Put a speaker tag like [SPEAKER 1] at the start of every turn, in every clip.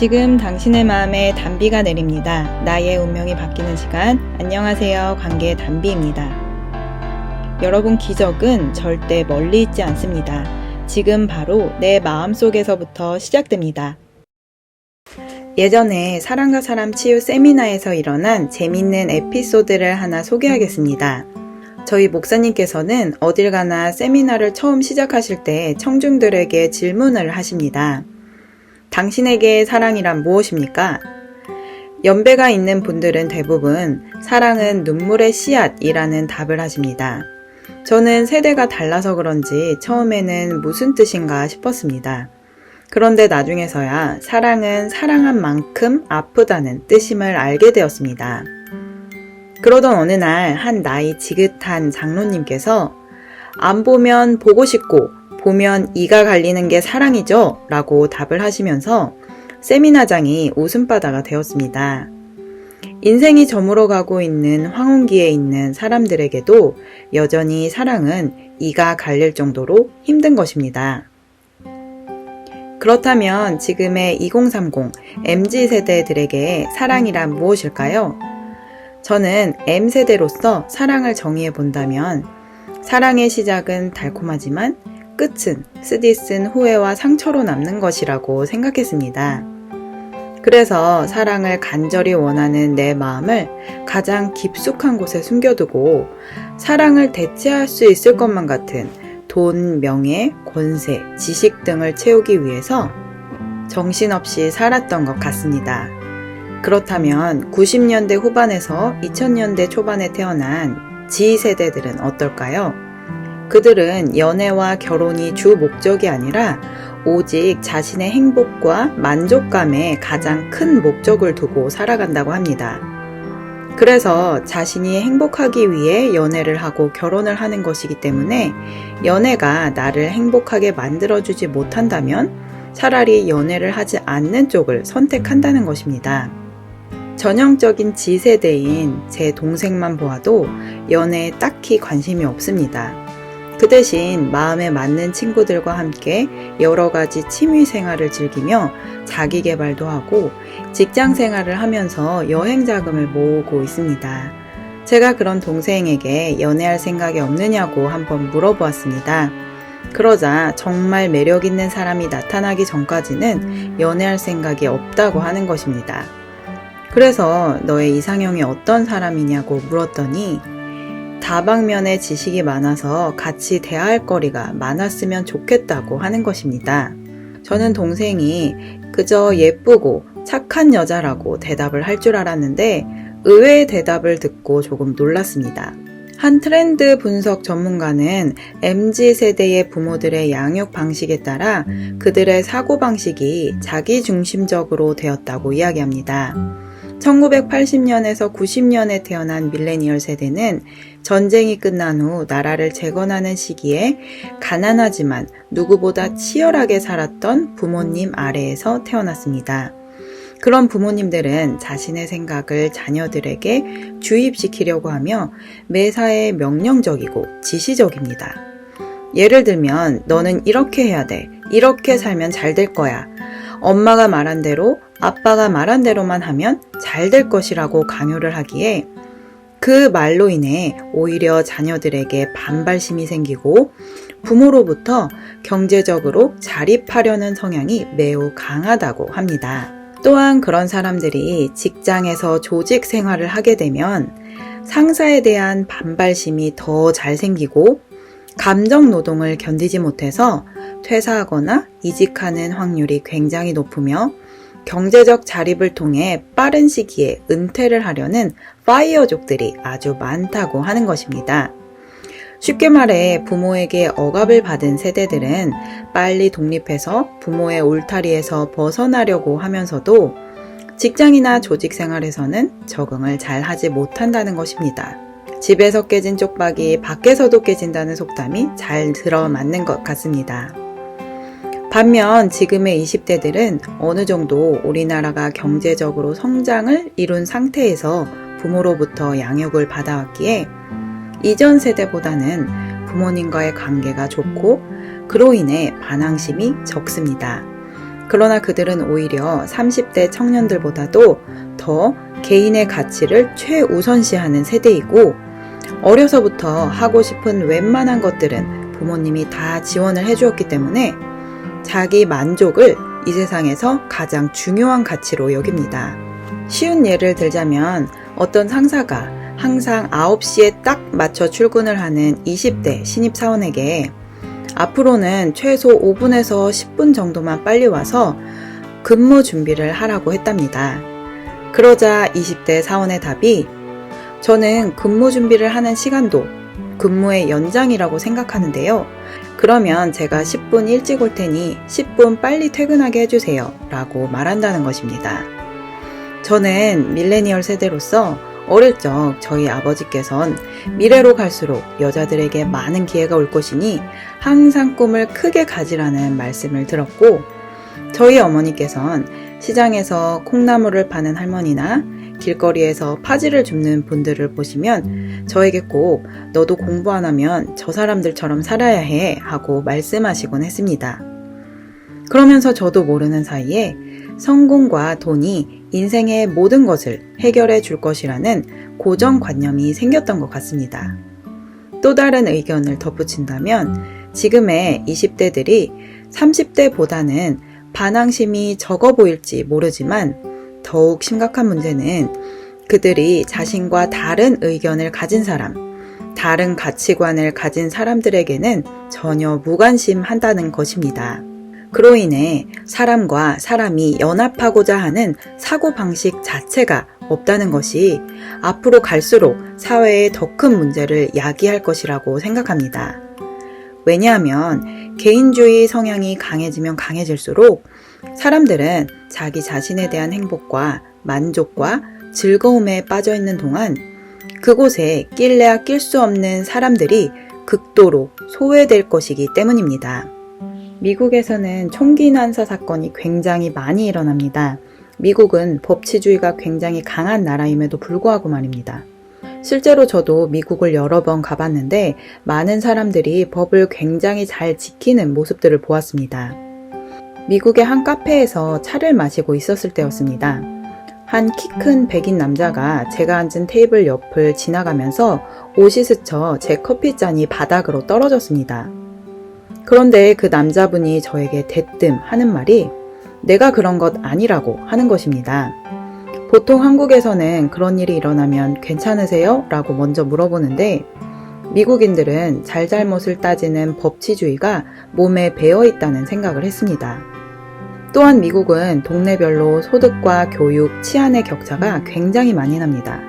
[SPEAKER 1] 지금 당신의 마음에 단비가 내립니다. 나의 운명이 바뀌는 시간. 안녕하세요. 관계의 단비입니다. 여러분, 기적은 절대 멀리 있지 않습니다. 지금 바로 내 마음속에서부터 시작됩니다. 예전에 사람과 사람 치유 세미나에서 일어난 재밌는 에피소드를 하나 소개하겠습니다. 저희 목사님께서는 어딜 가나 세미나를 처음 시작하실 때 청중들에게 질문을 하십니다. 당신에게 사랑이란 무엇입니까? 연배가 있는 분들은 대부분 사랑은 눈물의 씨앗이라는 답을 하십니다. 저는 세대가 달라서 그런지 처음에는 무슨 뜻인가 싶었습니다. 그런데 나중에서야 사랑은 사랑한 만큼 아프다는 뜻임을 알게 되었습니다. 그러던 어느 날 한 나이 지긋한 장로님께서 안 보면 보고 싶고 보면 이가 갈리는 게 사랑이죠? 라고 답을 하시면서 세미나장이 웃음바다가 되었습니다. 인생이 저물어가고 있는 황혼기에 있는 사람들에게도 여전히 사랑은 이가 갈릴 정도로 힘든 것입니다. 그렇다면 지금의 2030 MZ세대들에게 사랑이란 무엇일까요? 저는 M세대로서 사랑을 정의해 본다면 사랑의 시작은 달콤하지만 끝은 쓰디쓴 후회와 상처로 남는 것이라고 생각했습니다. 그래서 사랑을 간절히 원하는 내 마음을 가장 깊숙한 곳에 숨겨두고 사랑을 대체할 수 있을 것만 같은 돈, 명예, 권세, 지식 등을 채우기 위해서 정신없이 살았던 것 같습니다. 그렇다면 90년대 후반에서 2000년대 초반에 태어난 G세대들은 어떨까요? 그들은 연애와 결혼이 주 목적이 아니라 오직 자신의 행복과 만족감에 가장 큰 목적을 두고 살아간다고 합니다. 그래서 자신이 행복하기 위해 연애를 하고 결혼을 하는 것이기 때문에 연애가 나를 행복하게 만들어주지 못한다면 차라리 연애를 하지 않는 쪽을 선택한다는 것입니다. 전형적인 G세대인 제 동생만 보아도 연애에 딱히 관심이 없습니다. 그 대신 마음에 맞는 친구들과 함께 여러 가지 취미 생활을 즐기며 자기 개발도 하고 직장 생활을 하면서 여행 자금을 모으고 있습니다. 제가 그런 동생에게 연애할 생각이 없느냐고 한번 물어보았습니다. 그러자 정말 매력 있는 사람이 나타나기 전까지는 연애할 생각이 없다고 하는 것입니다. 그래서 너의 이상형이 어떤 사람이냐고 물었더니 다방면의 지식이 많아서 같이 대화할 거리가 많았으면 좋겠다고 하는 것입니다. 저는 동생이 그저 예쁘고 착한 여자라고 대답을 할 줄 알았는데 의외의 대답을 듣고 조금 놀랐습니다. 한 트렌드 분석 전문가는 MZ세대의 부모들의 양육 방식에 따라 그들의 사고방식이 자기중심적으로 되었다고 이야기합니다. 1980년에서 90년에 태어난 밀레니얼 세대는 전쟁이 끝난 후 나라를 재건하는 시기에 가난하지만 누구보다 치열하게 살았던 부모님 아래에서 태어났습니다. 그런 부모님들은 자신의 생각을 자녀들에게 주입시키려고 하며 매사에 명령적이고 지시적입니다. 예를 들면 너는 이렇게 해야 돼. 이렇게 살면 잘 될 거야. 엄마가 말한 대로 아빠가 말한 대로만 하면 잘 될 것이라고 강요를 하기에 그 말로 인해 오히려 자녀들에게 반발심이 생기고 부모로부터 경제적으로 자립하려는 성향이 매우 강하다고 합니다. 또한 그런 사람들이 직장에서 조직 생활을 하게 되면 상사에 대한 반발심이 더 잘 생기고 감정 노동을 견디지 못해서 퇴사하거나 이직하는 확률이 굉장히 높으며 경제적 자립을 통해 빠른 시기에 은퇴를 하려는 파이어족들이 아주 많다고 하는 것입니다. 쉽게 말해 부모에게 억압을 받은 세대들은 빨리 독립해서 부모의 울타리에서 벗어나려고 하면서도 직장이나 조직 생활에서는 적응을 잘 하지 못한다는 것입니다. 집에서 깨진 쪽박이 밖에서도 깨진다는 속담이 잘 들어맞는 것 같습니다. 반면 지금의 20대들은 어느 정도 우리나라가 경제적으로 성장을 이룬 상태에서 부모로부터 양육을 받아왔기에 이전 세대보다는 부모님과의 관계가 좋고 그로 인해 반항심이 적습니다. 그러나 그들은 오히려 30대 청년들보다도 더 개인의 가치를 최우선시하는 세대이고, 어려서부터 하고 싶은 웬만한 것들은 부모님이 다 지원을 해주었기 때문에 자기 만족을 이 세상에서 가장 중요한 가치로 여깁니다. 쉬운 예를 들자면 어떤 상사가 항상 9시에 딱 맞춰 출근을 하는 20대 신입사원에게 앞으로는 최소 5분에서 10분 정도만 빨리 와서 근무 준비를 하라고 했답니다. 그러자 20대 사원의 답이, 저는 근무 준비를 하는 시간도 근무의 연장이라고 생각하는데요. 그러면 제가 10분 일찍 올 테니 10분 빨리 퇴근하게 해주세요 라고 말한다는 것입니다. 저는 밀레니얼 세대로서 어릴 적 저희 아버지께선 미래로 갈수록 여자들에게 많은 기회가 올 것이니 항상 꿈을 크게 가지라는 말씀을 들었고, 저희 어머니께선 시장에서 콩나물을 파는 할머니나 길거리에서 파지를 줍는 분들을 보시면 저에게 꼭 너도 공부 안 하면 저 사람들처럼 살아야 해 하고 말씀하시곤 했습니다. 그러면서 저도 모르는 사이에 성공과 돈이 인생의 모든 것을 해결해 줄 것이라는 고정관념이 생겼던 것 같습니다. 또 다른 의견을 덧붙인다면 지금의 20대들이 30대보다는 반항심이 적어 보일지 모르지만 더욱 심각한 문제는 그들이 자신과 다른 의견을 가진 사람, 다른 가치관을 가진 사람들에게는 전혀 무관심한다는 것입니다. 그로 인해 사람과 사람이 연합하고자 하는 사고방식 자체가 없다는 것이 앞으로 갈수록 사회에 더 큰 문제를 야기할 것이라고 생각합니다. 왜냐하면 개인주의 성향이 강해지면 강해질수록 사람들은 자기 자신에 대한 행복과 만족과 즐거움에 빠져 있는 동안 그곳에 낄래야 낄 수 없는 사람들이 극도로 소외될 것이기 때문입니다. 미국에서는 총기 난사 사건이 굉장히 많이 일어납니다. 미국은 법치주의가 굉장히 강한 나라임에도 불구하고 말입니다. 실제로 저도 미국을 여러 번 가봤는데 많은 사람들이 법을 굉장히 잘 지키는 모습들을 보았습니다. 미국의 한 카페에서 차를 마시고 있었을 때였습니다. 한 키 큰 백인 남자가 제가 앉은 테이블 옆을 지나가면서 옷이 스쳐 제 커피잔이 바닥으로 떨어졌습니다. 그런데 그 남자분이 저에게 대뜸 하는 말이 내가 그런 것 아니라고 하는 것입니다. 보통 한국에서는 그런 일이 일어나면 괜찮으세요? 라고 먼저 물어보는데 미국인들은 잘잘못을 따지는 법치주의가 몸에 배어 있다는 생각을 했습니다. 또한 미국은 동네별로 소득과 교육, 치안의 격차가 굉장히 많이 납니다.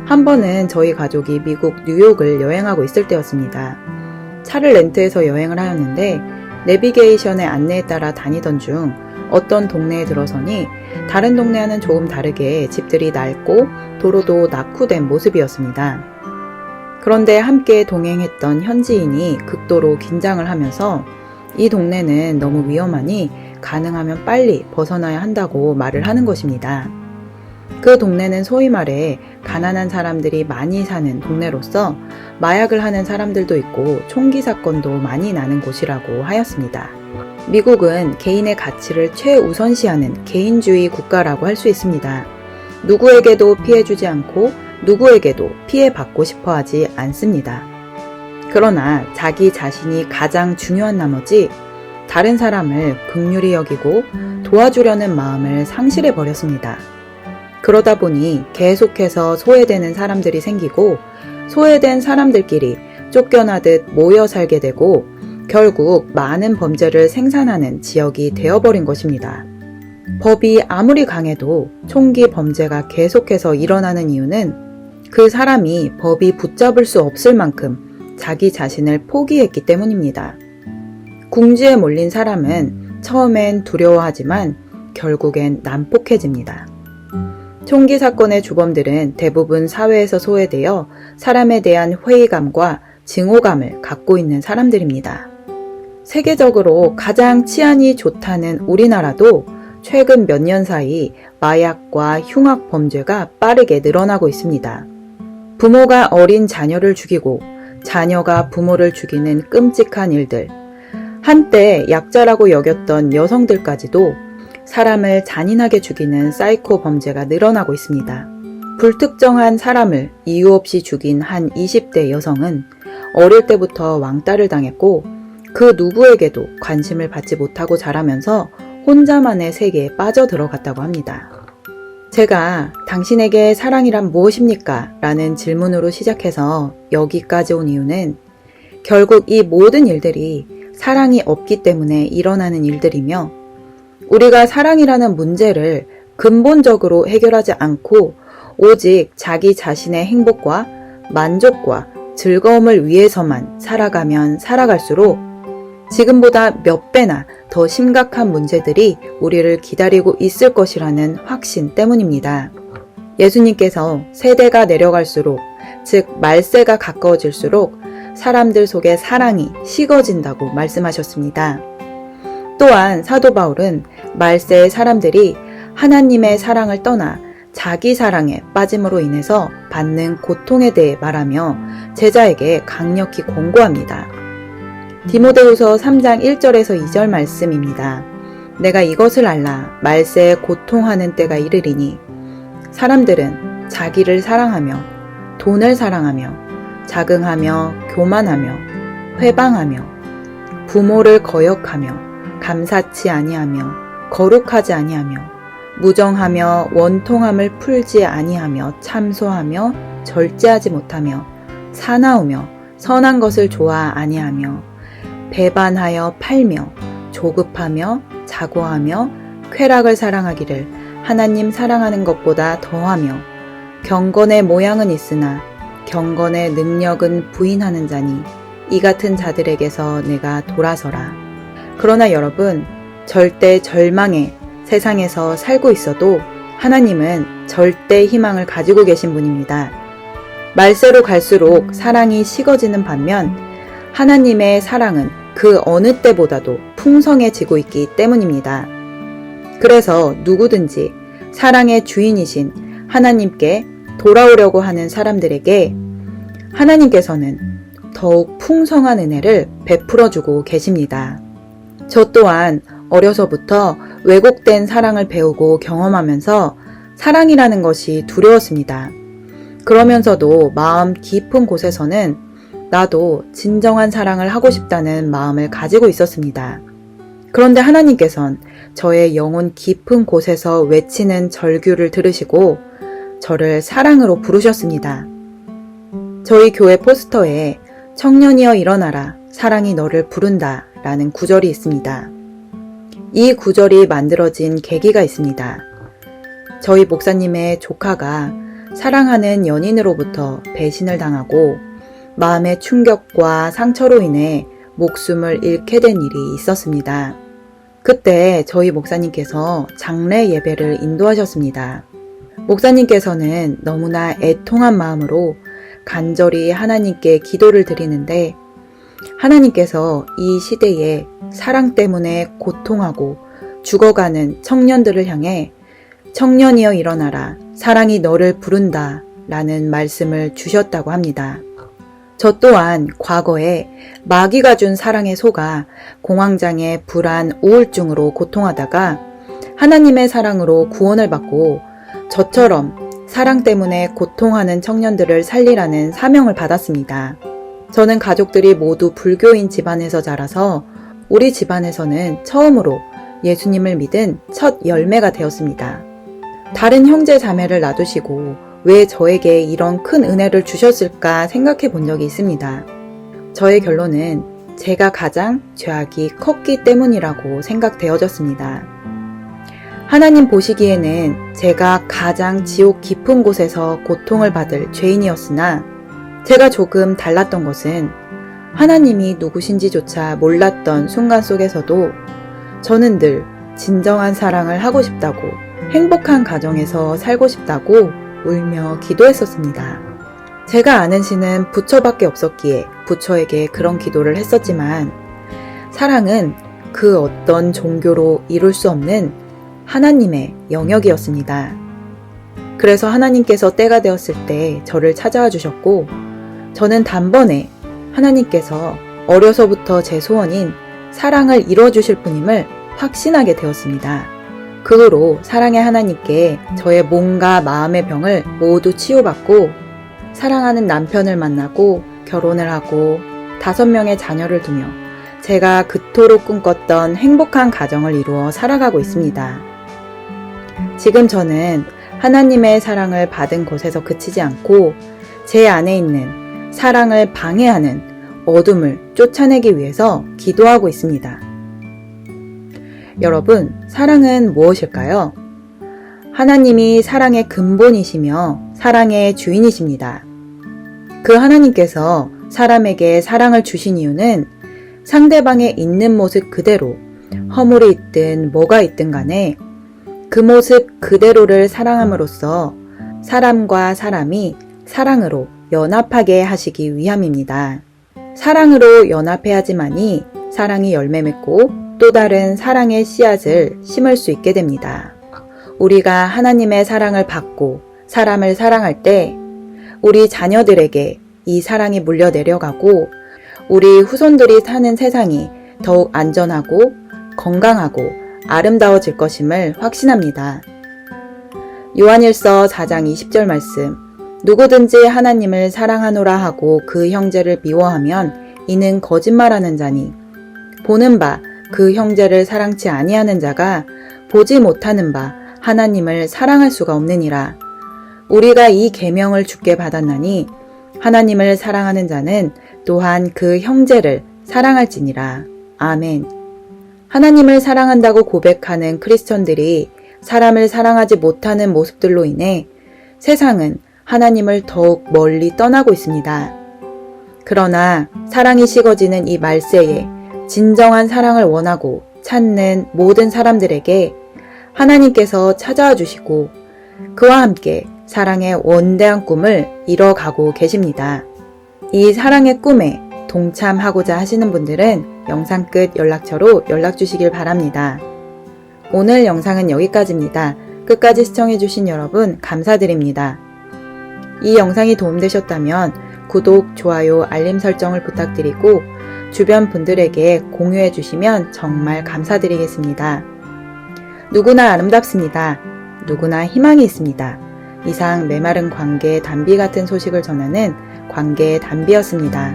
[SPEAKER 1] 한 번은 저희 가족이 미국 뉴욕을 여행하고 있을 때였습니다. 차를 렌트해서 여행을 하였는데 내비게이션의 안내에 따라 다니던 중 어떤 동네에 들어서니 다른 동네와는 조금 다르게 집들이 낡고 도로도 낙후된 모습이었습니다. 그런데 함께 동행했던 현지인이 극도로 긴장을 하면서 이 동네는 너무 위험하니 가능하면 빨리 벗어나야 한다고 말을 하는 것입니다. 그 동네는 소위 말해 가난한 사람들이 많이 사는 동네로서 마약을 하는 사람들도 있고 총기 사건도 많이 나는 곳이라고 하였습니다. 미국은 개인의 가치를 최우선시하는 개인주의 국가라고 할 수 있습니다. 누구에게도 피해주지 않고 누구에게도 피해받고 싶어 하지 않습니다. 그러나 자기 자신이 가장 중요한 나머지 다른 사람을 긍휼히 여기고 도와주려는 마음을 상실해 버렸습니다. 그러다 보니 계속해서 소외되는 사람들이 생기고 소외된 사람들끼리 쫓겨나듯 모여 살게 되고 결국 많은 범죄를 생산하는 지역이 되어버린 것입니다. 법이 아무리 강해도 총기 범죄가 계속해서 일어나는 이유는 그 사람이 법이 붙잡을 수 없을 만큼 자기 자신을 포기했기 때문입니다. 궁지에 몰린 사람은 처음엔 두려워하지만 결국엔 난폭해집니다. 총기 사건의 주범들은 대부분 사회에서 소외되어 사람에 대한 회의감과 증오감을 갖고 있는 사람들입니다. 세계적으로 가장 치안이 좋다는 우리나라도 최근 몇 년 사이 마약과 흉악 범죄가 빠르게 늘어나고 있습니다. 부모가 어린 자녀를 죽이고 자녀가 부모를 죽이는 끔찍한 일들, 한때 약자라고 여겼던 여성들까지도 사람을 잔인하게 죽이는 사이코 범죄가 늘어나고 있습니다. 불특정한 사람을 이유 없이 죽인 한 20대 여성은 어릴 때부터 왕따를 당했고 그 누구에게도 관심을 받지 못하고 자라면서 혼자만의 세계에 빠져들어갔다고 합니다. 제가 당신에게 사랑이란 무엇입니까? 라는 질문으로 시작해서 여기까지 온 이유는 결국 이 모든 일들이 사랑이 없기 때문에 일어나는 일들이며 우리가 사랑이라는 문제를 근본적으로 해결하지 않고 오직 자기 자신의 행복과 만족과 즐거움을 위해서만 살아가면 살아갈수록 지금보다 몇 배나 더 심각한 문제들이 우리를 기다리고 있을 것이라는 확신 때문입니다. 예수님께서 세대가 내려갈수록, 즉 말세가 가까워질수록 사람들 속에 사랑이 식어진다고 말씀하셨습니다. 또한 사도 바울은 말세의 사람들이 하나님의 사랑을 떠나 자기 사랑에 빠짐으로 인해서 받는 고통에 대해 말하며 제자에게 강력히 권고합니다. 디모데후서 3장 1절에서 2절 말씀입니다. 내가 이것을 알라 말세에 고통하는 때가 이르리니 사람들은 자기를 사랑하며 돈을 사랑하며 자긍하며 교만하며 회방하며 부모를 거역하며 감사치 아니하며 거룩하지 아니하며 무정하며 원통함을 풀지 아니하며 참소하며 절제하지 못하며 사나우며 선한 것을 좋아 아니하며 배반하여 팔며 조급하며 자고하며 쾌락을 사랑하기를 하나님 사랑하는 것보다 더하며 경건의 모양은 있으나 경건의 능력은 부인하는 자니 이 같은 자들에게서 내가 돌아서라. 그러나 여러분, 절대 절망의 세상에서 살고 있어도 하나님은 절대 희망을 가지고 계신 분입니다. 말세로 갈수록 사랑이 식어지는 반면 하나님의 사랑은 그 어느 때보다도 풍성해지고 있기 때문입니다. 그래서 누구든지 사랑의 주인이신 하나님께 돌아오려고 하는 사람들에게 하나님께서는 더욱 풍성한 은혜를 베풀어주고 계십니다. 저 또한 어려서부터 왜곡된 사랑을 배우고 경험하면서 사랑이라는 것이 두려웠습니다. 그러면서도 마음 깊은 곳에서는 나도 진정한 사랑을 하고 싶다는 마음을 가지고 있었습니다. 그런데 하나님께서는 저의 영혼 깊은 곳에서 외치는 절규를 들으시고 저를 사랑으로 부르셨습니다. 저희 교회 포스터에 청년이여 일어나라 사랑이 너를 부른다 라는 구절이 있습니다. 이 구절이 만들어진 계기가 있습니다. 저희 목사님의 조카가 사랑하는 연인으로부터 배신을 당하고 마음의 충격과 상처로 인해 목숨을 잃게 된 일이 있었습니다. 그때 저희 목사님께서 장례 예배를 인도하셨습니다. 목사님께서는 너무나 애통한 마음으로 간절히 하나님께 기도를 드리는데 하나님께서 이 시대에 사랑 때문에 고통하고 죽어가는 청년들을 향해 청년이여 일어나라 사랑이 너를 부른다 라는 말씀을 주셨다고 합니다. 저 또한 과거에 마귀가 준 사랑에 속아 공황장애, 불안, 우울증으로 고통하다가 하나님의 사랑으로 구원을 받고 저처럼 사랑 때문에 고통하는 청년들을 살리라는 사명을 받았습니다. 저는 가족들이 모두 불교인 집안에서 자라서 우리 집안에서는 처음으로 예수님을 믿은 첫 열매가 되었습니다. 다른 형제 자매를 놔두시고 왜 저에게 이런 큰 은혜를 주셨을까 생각해 본 적이 있습니다. 저의 결론은 제가 가장 죄악이 컸기 때문이라고 생각되어졌습니다. 하나님 보시기에는 제가 가장 지옥 깊은 곳에서 고통을 받을 죄인이었으나 제가 조금 달랐던 것은 하나님이 누구신지조차 몰랐던 순간 속에서도 저는 늘 진정한 사랑을 하고 싶다고 행복한 가정에서 살고 싶다고 울며 기도했었습니다. 제가 아는 신은 부처밖에 없었기에 부처에게 그런 기도를 했었지만 사랑은 그 어떤 종교로 이룰 수 없는 하나님의 영역이었습니다. 그래서 하나님께서 때가 되었을 때 저를 찾아와 주셨고 저는 단번에 하나님께서 어려서부터 제 소원인 사랑을 이루어주실 분임을 확신하게 되었습니다. 그 후로 사랑의 하나님께 저의 몸과 마음의 병을 모두 치유받고 사랑하는 남편을 만나고 결혼을 하고 5명의 자녀를 두며 제가 그토록 꿈꿨던 행복한 가정을 이루어 살아가고 있습니다. 지금 저는 하나님의 사랑을 받은 곳에서 그치지 않고 제 안에 있는 사랑을 방해하는 어둠을 쫓아내기 위해서 기도하고 있습니다. 여러분, 사랑은 무엇일까요? 하나님이 사랑의 근본이시며 사랑의 주인이십니다. 그 하나님께서 사람에게 사랑을 주신 이유는 상대방의 있는 모습 그대로 허물이 있든 뭐가 있든 간에 그 모습 그대로를 사랑함으로써 사람과 사람이 사랑으로 연합하게 하시기 위함입니다. 사랑으로 연합해야지만이 사랑이 열매 맺고 또 다른 사랑의 씨앗을 심을 수 있게 됩니다. 우리가 하나님의 사랑을 받고 사람을 사랑할 때 우리 자녀들에게 이 사랑이 물려 내려가고 우리 후손들이 사는 세상이 더욱 안전하고 건강하고 아름다워질 것임을 확신합니다. 요한일서 4장 20절 말씀, 누구든지 하나님을 사랑하노라 하고 그 형제를 미워하면 이는 거짓말하는 자니 보는 바 그 형제를 사랑치 아니하는 자가 보지 못하는 바 하나님을 사랑할 수가 없느니라. 우리가 이 계명을 주께 받았나니 하나님을 사랑하는 자는 또한 그 형제를 사랑할지니라. 아멘. 하나님을 사랑한다고 고백하는 크리스천들이 사람을 사랑하지 못하는 모습들로 인해 세상은 하나님을 더욱 멀리 떠나고 있습니다. 그러나 사랑이 식어지는 이 말세에 진정한 사랑을 원하고 찾는 모든 사람들에게 하나님께서 찾아와 주시고 그와 함께 사랑의 원대한 꿈을 이뤄가고 계십니다. 이 사랑의 꿈에 동참하고자 하시는 분들은 영상 끝 연락처로 연락 주시길 바랍니다. 오늘 영상은 여기까지입니다. 끝까지 시청해주신 여러분 감사드립니다. 이 영상이 도움되셨다면 구독, 좋아요, 알림 설정을 부탁드리고 주변 분들에게 공유해 주시면 정말 감사드리겠습니다. 누구나 아름답습니다. 누구나 희망이 있습니다. 이상 메마른 관계의 단비 같은 소식을 전하는 관계의 단비였습니다.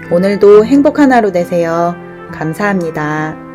[SPEAKER 1] 오늘도 행복한 하루 되세요. 감사합니다.